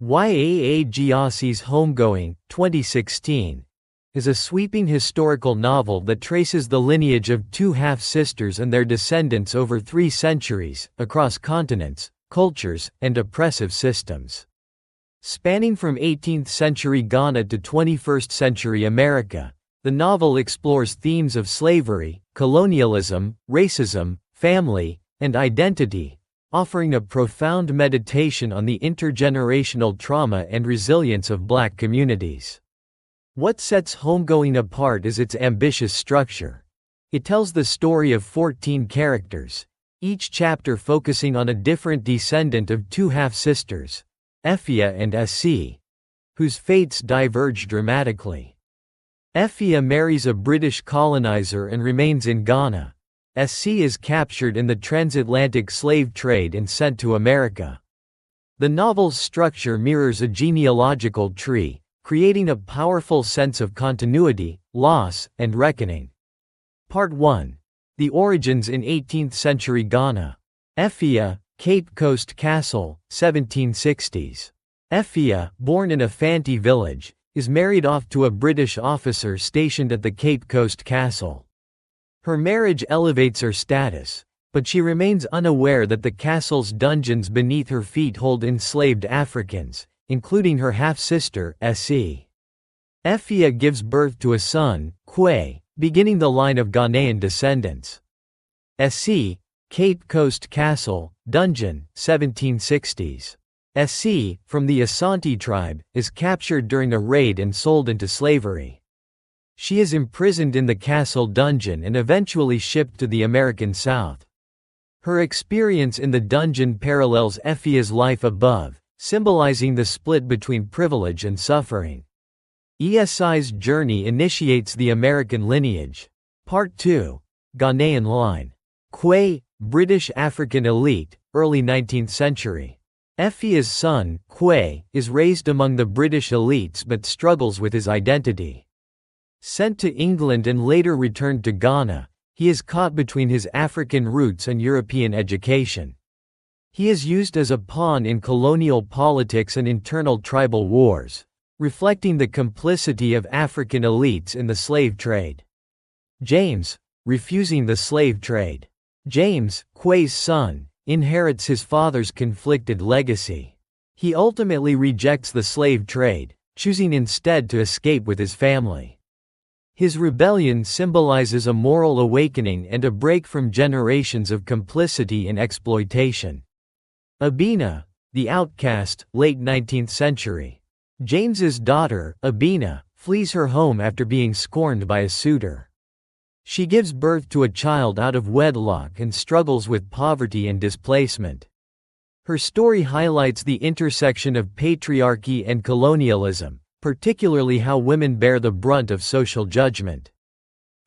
Yaa Gyasi's Homegoing, 2016, is a sweeping historical novel that traces the lineage of two half-sisters and their descendants over 3 centuries, across continents, cultures, and oppressive systems. Spanning from 18th-century Ghana to 21st-century America, the novel explores themes of slavery, colonialism, racism, family, and identity, offering a profound meditation on the intergenerational trauma and resilience of Black communities. What sets Homegoing apart is its ambitious structure. It tells the story of 14 characters, each chapter focusing on a different descendant of two half-sisters, Effia and Essie, whose fates diverge dramatically. Effia marries a British colonizer and remains in Ghana. Essie is captured in the transatlantic slave trade and sent to America. The novel's structure mirrors a genealogical tree, creating a powerful sense of continuity, loss, and reckoning. Part 1. The Origins in 18th-century Ghana. Effia, Cape Coast Castle, 1760s. Effia, born in a Fanti village, is married off to a British officer stationed at the Cape Coast Castle. Her marriage elevates her status, but she remains unaware that the castle's dungeons beneath her feet hold enslaved Africans, including her half-sister, Essie. Effia gives birth to a son, Kwei, beginning the line of Ghanaian descendants. Essie, Cape Coast Castle, Dungeon, 1760s. Essie, from the Asante tribe, is captured during a raid and sold into slavery. She is imprisoned in the castle dungeon and eventually shipped to the American South. Her experience in the dungeon parallels Effia's life above, symbolizing the split between privilege and suffering. Essie's journey initiates the American lineage. Part 2. Ghanaian line. Kwei, British African elite, early 19th century. Effia's son, Kwei, is raised among the British elites but struggles with his identity. Sent to England and later returned to Ghana, he is caught between his African roots and European education. He is used as a pawn in colonial politics and internal tribal wars, reflecting the complicity of African elites in the slave trade. James, refusing the slave trade. James, Kwei's son, inherits his father's conflicted legacy. He ultimately rejects the slave trade, choosing instead to escape with his family. His rebellion symbolizes a moral awakening and a break from generations of complicity and exploitation. Abina, the outcast, late 19th century. James's daughter, Abina, flees her home after being scorned by a suitor. She gives birth to a child out of wedlock and struggles with poverty and displacement. Her story highlights the intersection of patriarchy and colonialism, particularly how women bear the brunt of social judgment.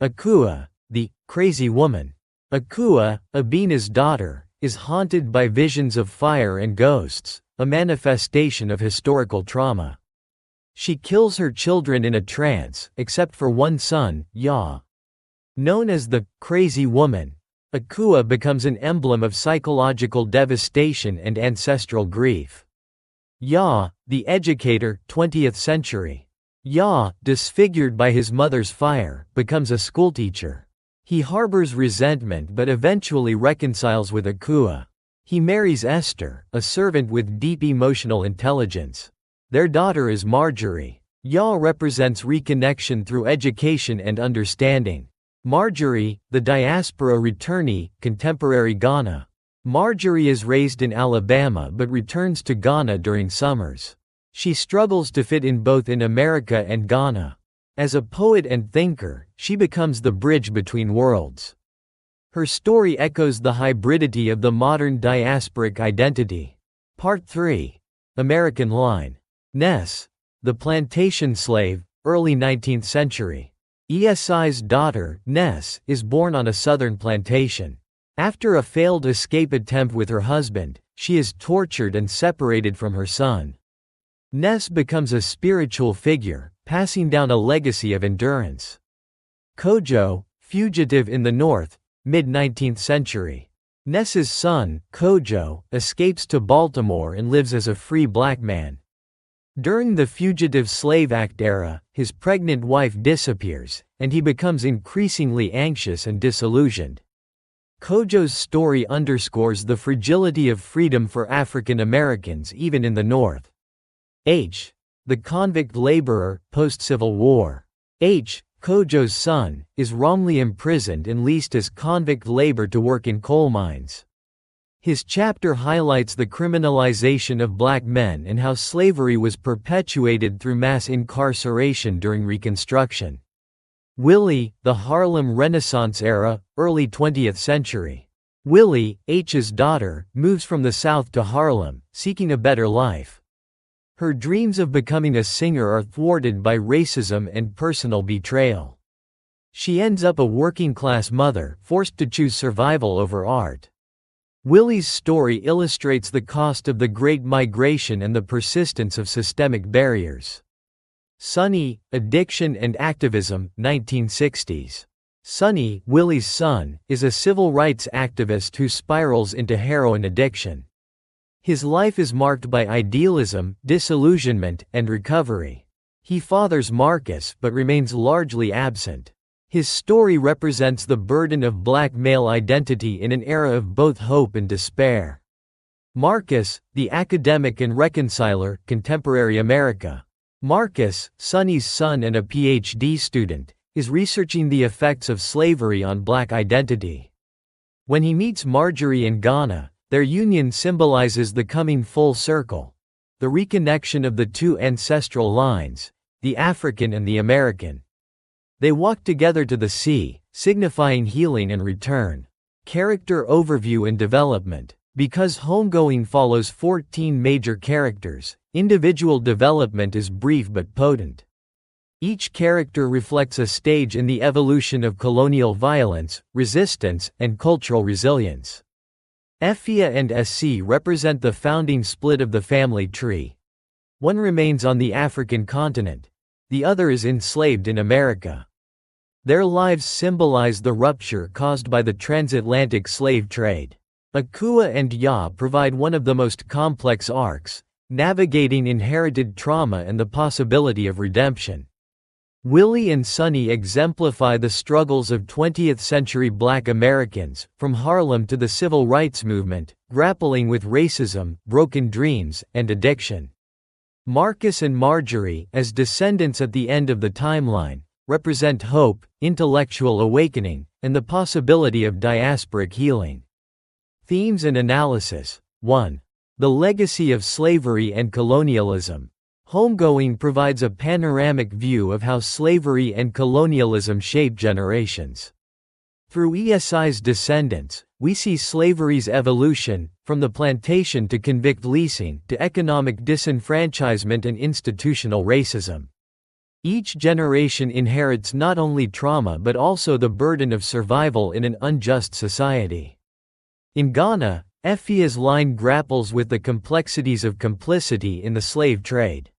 Akua, the crazy woman. Akua, Abina's daughter, is haunted by visions of fire and ghosts, a manifestation of historical trauma. She kills her children in a trance, except for one son, Yaa. Known as the crazy woman, Akua becomes an emblem of psychological devastation and ancestral grief. Yaa, the educator, 20th century. Yaa, disfigured by his mother's fire, becomes a schoolteacher. He harbors resentment but eventually reconciles with Akua. He marries Esther, a servant with deep emotional intelligence. Their daughter is Marjorie. Yaa represents reconnection through education and understanding. Marjorie, the diaspora returnee, contemporary Ghana. Marjorie is raised in Alabama but returns to Ghana during summers. She struggles to fit in both in America and Ghana. As a poet and thinker, she becomes the bridge between worlds. Her story echoes the hybridity of the modern diasporic identity. Part 3. American line. Ness, the plantation slave, early 19th century. Essie's daughter, Ness, is born on a southern plantation. After a failed escape attempt with her husband, she is tortured and separated from her son. Ness becomes a spiritual figure, passing down a legacy of endurance. Kojo, fugitive in the north, mid-19th century. Ness's son, Kojo, escapes to Baltimore and lives as a free black man. During the Fugitive Slave Act era, his pregnant wife disappears, and he becomes increasingly anxious and disillusioned. Kojo's story underscores the fragility of freedom for African Americans even in the North. The convict laborer, post-Civil War. Kojo's son, is wrongly imprisoned and leased as convict labor to work in coal mines. His chapter highlights the criminalization of black men and how slavery was perpetuated through mass incarceration during Reconstruction. Willie, the Harlem Renaissance era, early 20th century. Willie, H's daughter, moves from the South to Harlem, seeking a better life. Her dreams of becoming a singer are thwarted by racism and personal betrayal. She ends up a working-class mother, forced to choose survival over art. Willie's story illustrates the cost of the Great Migration and the persistence of systemic barriers. Sonny, Addiction and Activism, 1960s. Sonny, Willie's son, is a civil rights activist who spirals into heroin addiction. His life is marked by idealism, disillusionment, and recovery. He fathers Marcus but remains largely absent. His story represents the burden of black male identity in an era of both hope and despair. Marcus, the academic and reconciler, Contemporary America. Marcus, Sonny's son and a PhD student, is researching the effects of slavery on black identity. When he meets Marjorie in Ghana, their union symbolizes the coming full circle, the reconnection of the two ancestral lines, the African and the American. They walk together to the sea, signifying healing and return. Character overview and development. Because Homegoing follows 14 major characters, individual development is brief but potent. Each character reflects a stage in the evolution of colonial violence, resistance, and cultural resilience. Efia and SC represent the founding split of the family tree. One remains on the African continent. The other is enslaved in America. Their lives symbolize the rupture caused by the transatlantic slave trade. Akua and Yaa provide one of the most complex arcs, navigating inherited trauma and the possibility of redemption. Willie and Sonny exemplify the struggles of 20th-century black Americans, from Harlem to the Civil Rights Movement, grappling with racism, broken dreams, and addiction. Marcus and Marjorie, as descendants at the end of the timeline, represent hope, intellectual awakening, and the possibility of diasporic healing. Themes and analysis. 1. The legacy of slavery and colonialism. Homegoing provides a panoramic view of how slavery and colonialism shaped generations. Through ESI's descendants, we see slavery's evolution, from the plantation to convict leasing to economic disenfranchisement and institutional racism. Each generation inherits not only trauma but also the burden of survival in an unjust society. In Ghana, Efia's line grapples with the complexities of complicity in the slave trade.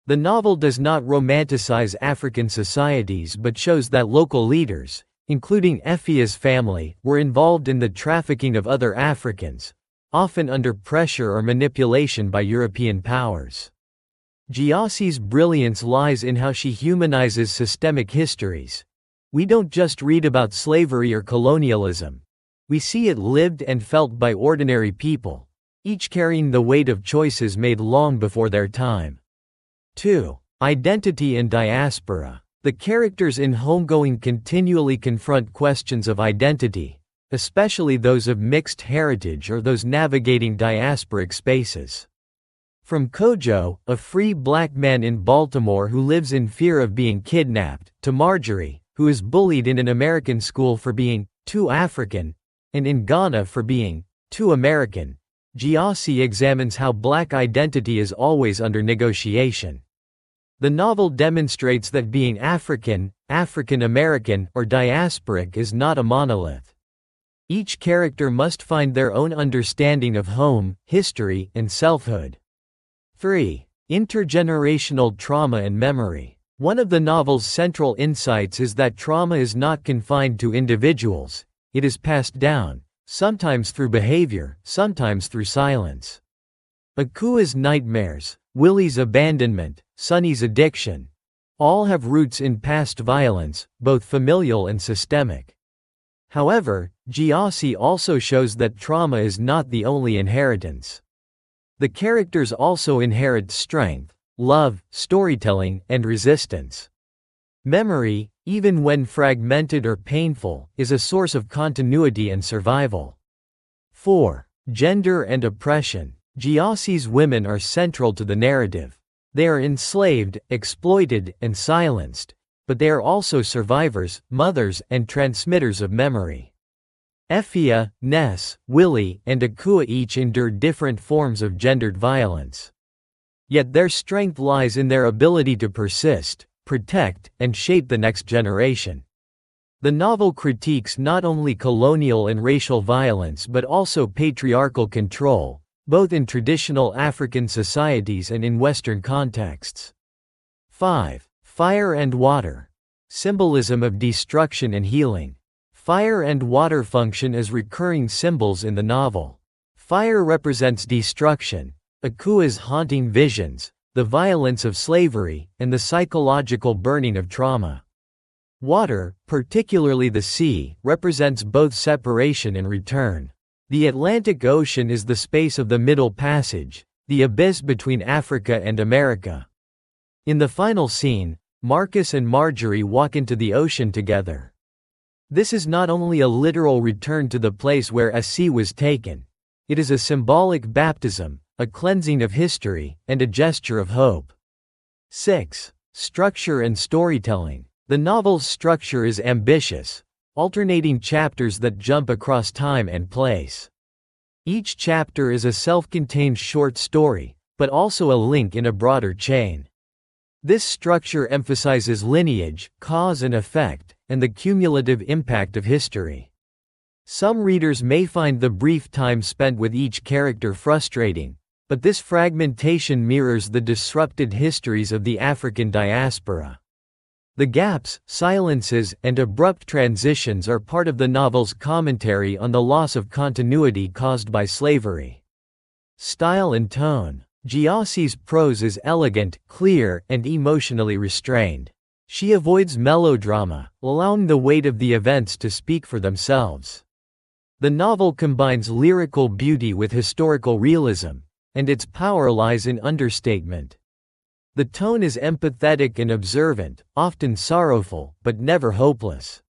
The novel does not romanticize African societies but shows that local leaders, including Efia's family, were involved in the trafficking of other Africans, often under pressure or manipulation by European powers. Gyasi's brilliance lies in how she humanizes systemic histories. We don't just read about slavery or colonialism. We see it lived and felt by ordinary people, each carrying the weight of choices made long before their time. 2. Identity and diaspora. The characters in Homegoing continually confront questions of identity, especially those of mixed heritage or those navigating diasporic spaces. From Kojo, a free black man in Baltimore who lives in fear of being kidnapped, to Marjorie, who is bullied in an American school for being too African, and in Ghana for being too American, Gyasi examines how black identity is always under negotiation. The novel demonstrates that being African, African American, or diasporic is not a monolith. Each character must find their own understanding of home, history, and selfhood. 3. Intergenerational trauma and memory. One of the novel's central insights is that trauma is not confined to individuals, it is passed down, sometimes through behavior, sometimes through silence. Akua's nightmares, Willie's abandonment, Sunny's addiction. All have roots in past violence, both familial and systemic. However, Gyasi also shows that trauma is not the only inheritance. The characters also inherit strength, love, storytelling, and resistance. Memory, even when fragmented or painful, is a source of continuity and survival. 4. Gender and oppression. Gyasi's women are central to the narrative. They are enslaved, exploited, and silenced, but they are also survivors, mothers, and transmitters of memory. Effia, Ness, Willie, and Akua each endure different forms of gendered violence. Yet their strength lies in their ability to persist, protect, and shape the next generation. The novel critiques not only colonial and racial violence but also patriarchal control, both in traditional African societies and in Western contexts. 5. Fire and water. Symbolism of destruction and healing. Fire and water function as recurring symbols in the novel. Fire represents destruction, Akua's haunting visions, the violence of slavery, and the psychological burning of trauma. Water, particularly the sea, represents both separation and return. The Atlantic Ocean is the space of the Middle Passage, the abyss between Africa and America. In the final scene, Marcus and Marjorie walk into the ocean together. This is not only a literal return to the place where a sea was taken. It is a symbolic baptism, a cleansing of history, and a gesture of hope. 6. Structure and storytelling. The novel's structure is ambitious, alternating chapters that jump across time and place. Each chapter is a self-contained short story, but also a link in a broader chain. This structure emphasizes lineage, cause and effect, and the cumulative impact of history. Some readers may find the brief time spent with each character frustrating, but this fragmentation mirrors the disrupted histories of the African diaspora. The gaps, silences, and abrupt transitions are part of the novel's commentary on the loss of continuity caused by slavery. Style and tone. Gyasi's prose is elegant, clear, and emotionally restrained. She avoids melodrama, allowing the weight of the events to speak for themselves. The novel combines lyrical beauty with historical realism, and its power lies in understatement. The tone is empathetic and observant, often sorrowful, but never hopeless.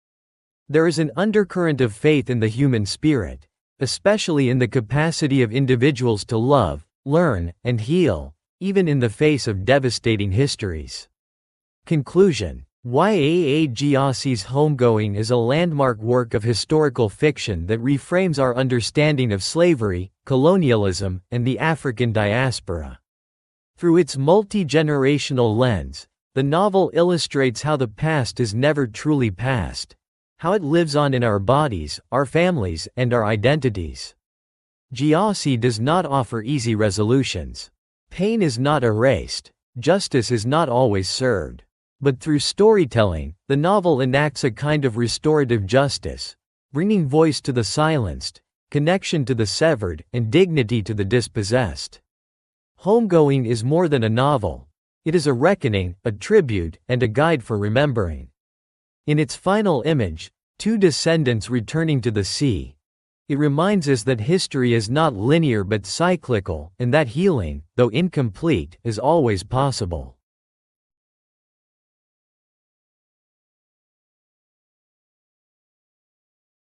There is an undercurrent of faith in the human spirit, especially in the capacity of individuals to love, learn, and heal, even in the face of devastating histories. Conclusion. Yaa Gyasi's Homegoing is a landmark work of historical fiction that reframes our understanding of slavery, colonialism, and the African diaspora. Through its multi-generational lens, the novel illustrates how the past is never truly past, how it lives on in our bodies, our families, and our identities. Gyasi does not offer easy resolutions. Pain is not erased, justice is not always served. But through storytelling, the novel enacts a kind of restorative justice, bringing voice to the silenced, connection to the severed, and dignity to the dispossessed. Homegoing is more than a novel. It is a reckoning, a tribute, and a guide for remembering. In its final image, two descendants returning to the sea, it reminds us that history is not linear but cyclical, and that healing, though incomplete, is always possible.